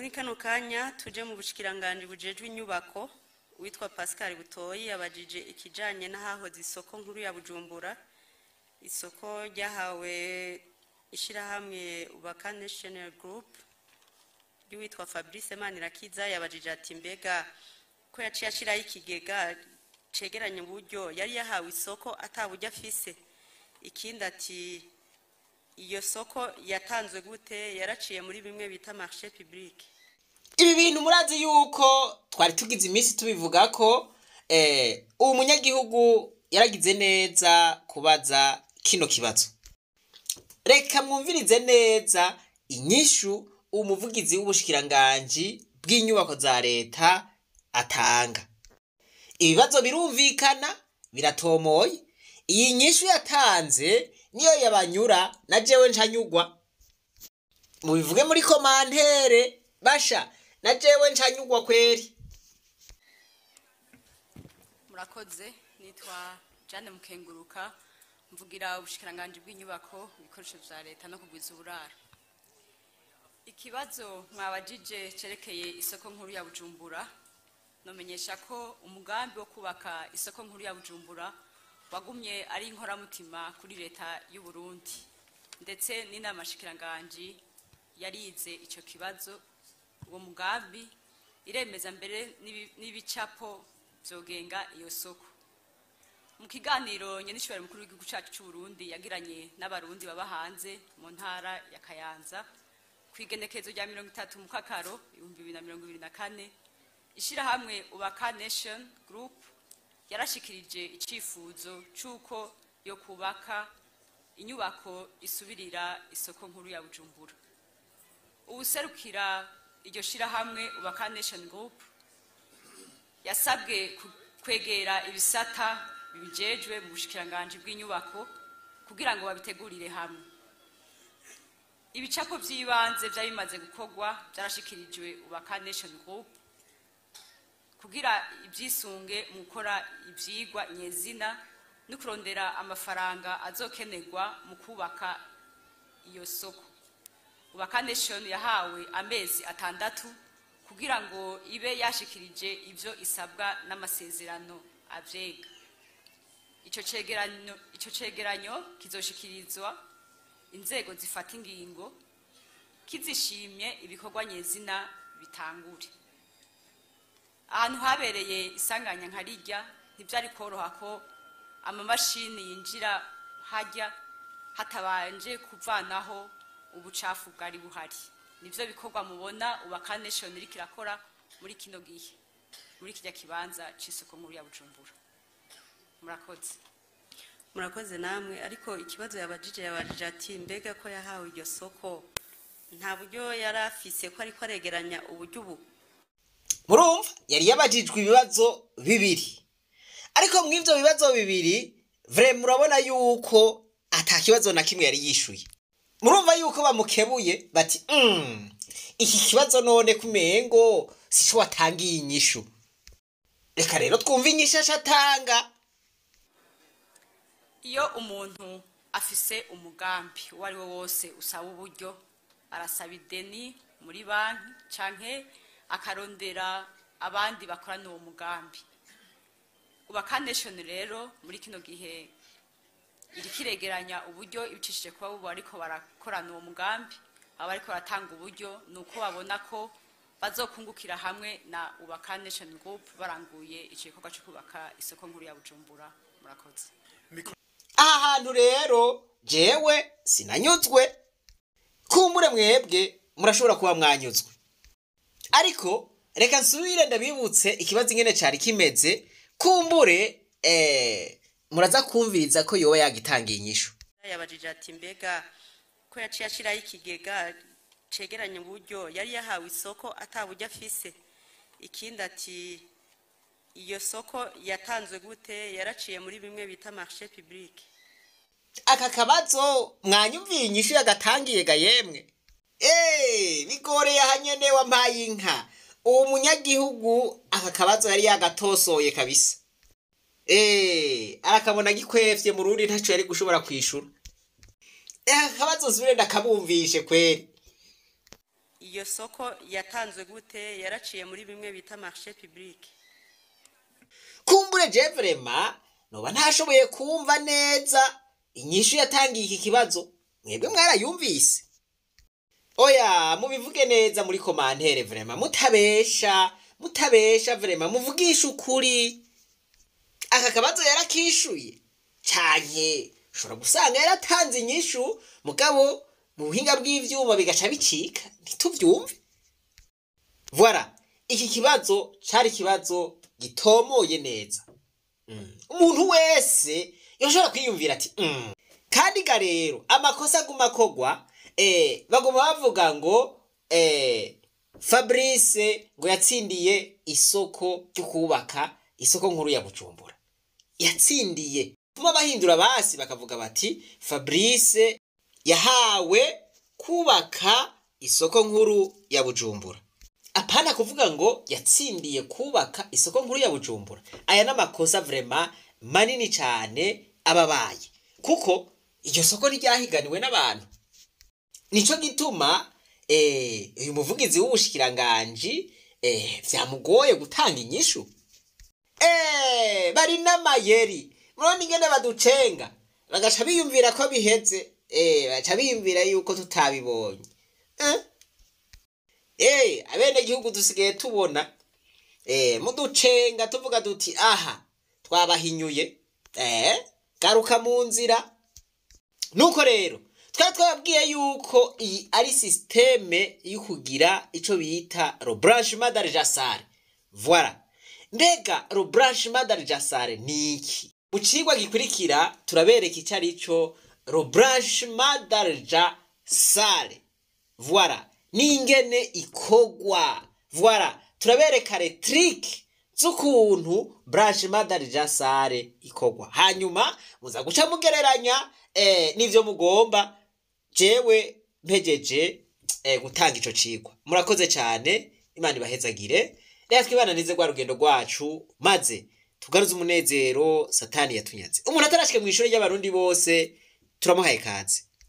muri kano kanya tuje mu bushikiranganje bujejwe inyubako witwa Pascal Butoyi abajije ikijanye n'ahahoze isoko nkuru ya Bujumbura. Isoko ryahawe ishirahamwe Ubaka National Group witwa Fabrice Manirakiza yabajije ati mbega ko yaciye ashiraho ikigega cegeranye uburyo yari yahawe isoko ataburyo afise. Ikindi ati iyo soko yatanzwe gute, yaraciye muri bimwe bita marché public. Ibi bintu murazi yuko twari tugize iminsi tubivuga ko uwo munyagihugu yaragize neza kubaza kino kibazo. Reka mwumvirize neza inyishu umuvugizi w'ubushikiranganje bw'inyubako za leta atanga. Ibibazo birumvikana biratomoye. Iyi nyishu yatanze niyo yabanyura na jewe ncanyugwa. Mubivuge muri komantere basha na jewe ncanyugwa kweri. Murakoze, nitwa Jane Mukenguruka, mvugira ubushikiranganje bw'inyubako ibikoresho vya leta no kugwiza uburaro. Ikibazo mwabajije cerekeye isoko nkuru ya Bujumbura, nomenyesha ko umugambi wo kubaka isoko nkuru ya Bujumbura wagumye ari inkoramutima kuri leta y'u Burundi, ndetse n'inama shikiranganje yarize ico kibazo. Uwo mugambi iremeza mbere n'ibicapo vyogenga iyo soko. Mu kiganiro nyenishwari mukuru w'igihugu cyacu cy'u Burundi yagiranye n'abarundi baba hanze mu ntara ya Kayanza kwigenekezo rya 30 mu Kakaro 2024, ishirahamwe Ubaka Nation Group yarashikirije icifuzo cyuko yo kubaka inyubako isubirira isoko nkuru ya Bujumbura. Ubuserukira iryo shirahamwe Ubaka Nation Group yasabwe kwegera ibisata bijejwe mu bushikiranganje bw'inyubako kugira ngo babitegurire hamwe. Ibicapo by'ibanze byabimaze gukorwa byarashikirijwe Ubaka Nation Group kugira ibyisunge mu gukora ivyigwa nyezina no kurondera amafaranga azokenerwa mu kubaka iyo soko. Ubaka Nation yahawe amezi 6 kugira ngo ibe yashikirije ivyo isabwa n'amasezerano avyega. Ico cegeranyo kizoshikirizwa inzego zifata ingingo kizishimye ibikorwa nyezina bitangure. Ahantu habereye isanganya nkarirya ntivyari koroha ko amamashini yinjira hajya hatabanje kuvanaho ubucafu bwari buhari. Nivyo bikorwa mubona Ubaka Nation iri kirakora muri kino gihe muri kijya kibanza c'isoko nkuru ya Bujumbura. Murakoze namwe. Ariko ikibazo yabajije ati mbega ko yahawe iryo soko nta buryo yarafise ko ariko aregeranya uburyo ubu. Murumva yari yabajijwe ibibazo bibiri, ariko mw'ivyo bibazo bibiri vraiment murabona yuko atakibazo na kimwe yari yishuye. Murumva yuko bamukebuye bati iki kibazo none kumengo sico watangiye inyishu. Reka rero twumva inyishu atanga. Iyo umuntu afise umugambi wari wo wose usaba uburyo, arasaba ideni muri banki canke akarondera abandi bakorana uwo mugambi. Ubaka Nation rero muri kino gihe iri kiregeranya uburyo ibicishije kuba bubo ariko barakorana uwo mugambi, abariko baratanga uburyo nuko babona ko bazokungukira hamwe na Ubaka Nation Group baranguye igikorwa cyo kubaka isoko nkuru ya Bujumbura. Murakoze. Aha hantu rero jewe sinanyuzwe, kumbure mwebwe murashobora kuba mwanyuzwe. Ariko reka nsubire ndabibutse ikibazo ingene cari kimeze, kumbure muraza kumviriza ko yoba yagitangiye inyishu. Yabajije ati mbega ko yaciye ashiraho ikigega cegeranye uburyo yari yahawe isoko ataburyo afise. Ikindi ati iyo soko yatanzwe gute, yaraciye muri bimwe bita marché public. Aka kabazo mwanyumviye inyishu yagatangiye ga yemwe. Bigoreye hanyene wampaye inka. Uwo munyagihugu aka kabazo yari yagatosoye kabisa. Arakabona gikwevye mu rundi ntaco yari gushobora kwishura. Aka kabazo zure ndakabumvishe kweri. iyo soko yatanzwe gute yaraciye muri bimwe bita marché public. kumbure je vraiment noba ntashoboye kumva neza inyishu yatangiye iki kibazo, mwebwe mwarayumvise? Oya mubivuge neza muri commentaire vraiment, mutabesha vraiment, muvugisha ukuri. Aka kabazo yarakishuye canke ushobora gusanga yaratanze inyishu mugabo mu buhinga bw'ivyuma bigaca bicika ntituvyumve. Voilà, iki kibazo cari kibazo gitomoye neza. Umuntu wese yoshobora kwiyumvira ati kandi ga rero amakosa aguma kogwa, baguma bavuga ngo Fabrice ngo yatsindiye isoko ryo kubaka isoko nkuru ya Bujumbura. Yatsindiye. Kuma bahindura basi bakavuga bati Fabrice yahawe kubaka isoko nkuru ya Bujumbura. Apana kuvuga ngo yatsindiye kubaka isoko nkuru ya Bujumbura. Aya namakosa vraiment manini cyane ababaye. Kuko iryo soko ryahiganiwe n'abantu. Nico gituma uyu muvugizi w'ubushikiranganje vyamugoye gutanga inyishu. Bari n'amayeri. Murabona ingene baducenga. Bagaca biyumvira ko biheze. Baca biyumvira yuko tutabibonye. Abene gihugu dusigaye tubona muducenga tuvuga duti aha twabahinyuye. Garuka mu nzira. Nuko rero twababwiye yuko iyi ari systeme y'ukugira ico bita le branchement d'argent sale. Voilà. Mbega le branchement d'argent sale niki? Mu cigwa gikurikira turabereka icari ico le branchement d'argent sale. Voilà. Ningene ikogwa. Voilà. Turabereka les tricks z'ukuntu branchement d'argent sale ikogwa. Hanyuma muza guca mugereranya n'ivyo mugomba. Jewe mpejeje gutanga ico cigwa. Murakoze cyane, Imana ibahezagire. Reka twibananize gwa rugendo rwacu maze tugaruze umunezero Satani yatunyaze. Umuntu atarashike mu ishuri ry'abarundi bose turamuhaye kaze.